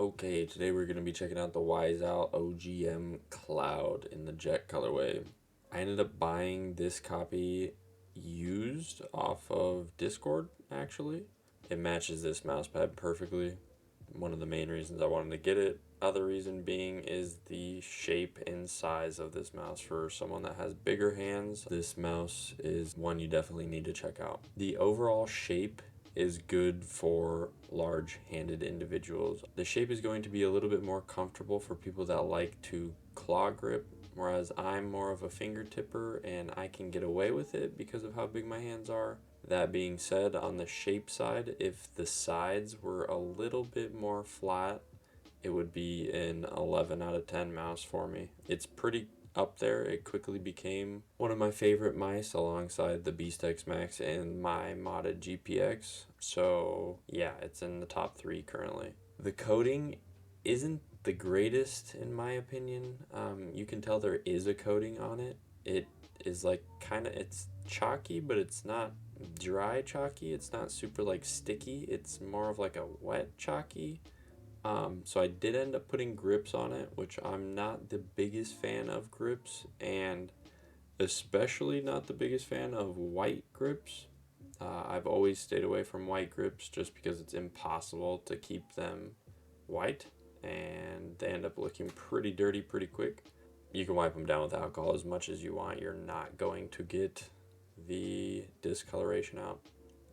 Okay, today we're going to be checking out the Waizowl OGM Cloud in the Jet colorway. I ended up buying this copy used off of Discord, actually. It matches this mousepad perfectly. One of the main reasons I wanted to get it. Other reason being is the shape and size of this mouse. For someone that has bigger hands, this mouse is one you definitely need to check out. The overall shape is good for large-handed individuals. The shape is going to be a little bit more comfortable for people that like to claw grip, whereas I'm more of a finger tipper and I can get away with it because of how big my hands are. That being said, on the shape side, if the sides were a little bit more flat, it would be an 11 out of 10 mouse for me. It's pretty up there. It quickly became one of my favorite mice alongside the Beast X Max and my modded GPX. So yeah, it's in the top 3 currently. The coating isn't the greatest in my opinion. You can tell there is a coating on it. It is like it's chalky, but it's not dry chalky. It's not super like sticky. It's more of like a wet chalky. So I did end up putting grips on it, which I'm not the biggest fan of grips, and especially not the biggest fan of white grips. I've always stayed away from white grips just because it's impossible to keep them white, and they end up looking pretty dirty pretty quick. You can wipe them down with alcohol as much as you want. You're not going to get the discoloration out.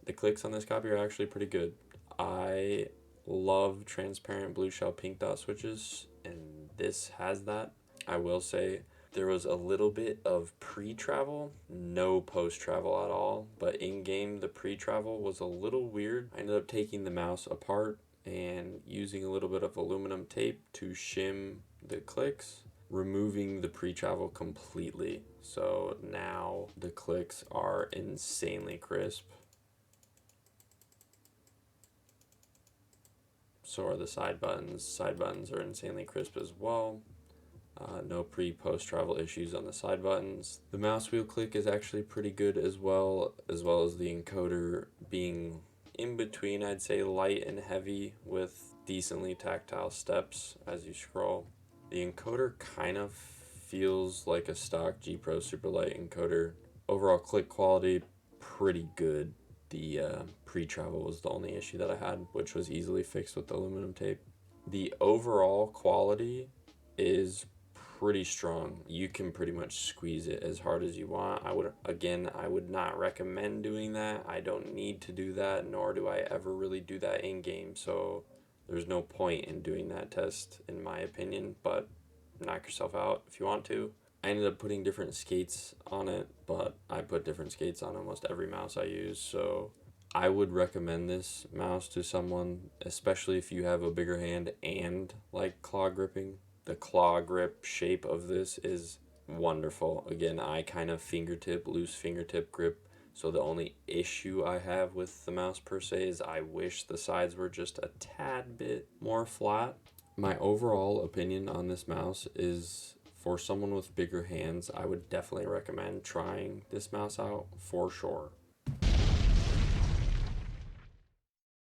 The clicks on this copy are actually pretty good. I love transparent blue shell pink dot switches, and this has that. I will say there was a little bit of pre-travel, no post-travel at all, but in-game the pre-travel was a little weird. I ended up taking the mouse apart and using a little bit of aluminum tape to shim the clicks, removing the pre-travel completely. So now the clicks are insanely crisp. So are the side buttons. Side buttons are insanely crisp as well. No post travel issues on the side buttons. The mouse wheel click is actually pretty good as well as the encoder being in between, I'd say light and heavy with decently tactile steps as you scroll. The encoder kind of feels like a stock G Pro Superlight encoder. Overall click quality, pretty good. The pre-travel was the only issue that I had, which was easily fixed with the aluminum tape. The overall quality is pretty strong. You can pretty much squeeze it as hard as you want. I would not recommend doing that. I don't need to do that, nor do I ever really do that in game. So there's no point in doing that test in my opinion, but knock yourself out if you want to. I ended up putting different skates on it, but I put different skates on almost every mouse I use, so I would recommend this mouse to someone, especially if you have a bigger hand and like claw gripping. The claw grip shape of this is wonderful. Again, I kind of loose fingertip grip, so the only issue I have with the mouse per se is I wish the sides were just a tad bit more flat. My overall opinion on this mouse is, for someone with bigger hands, I would definitely recommend trying this mouse out for sure.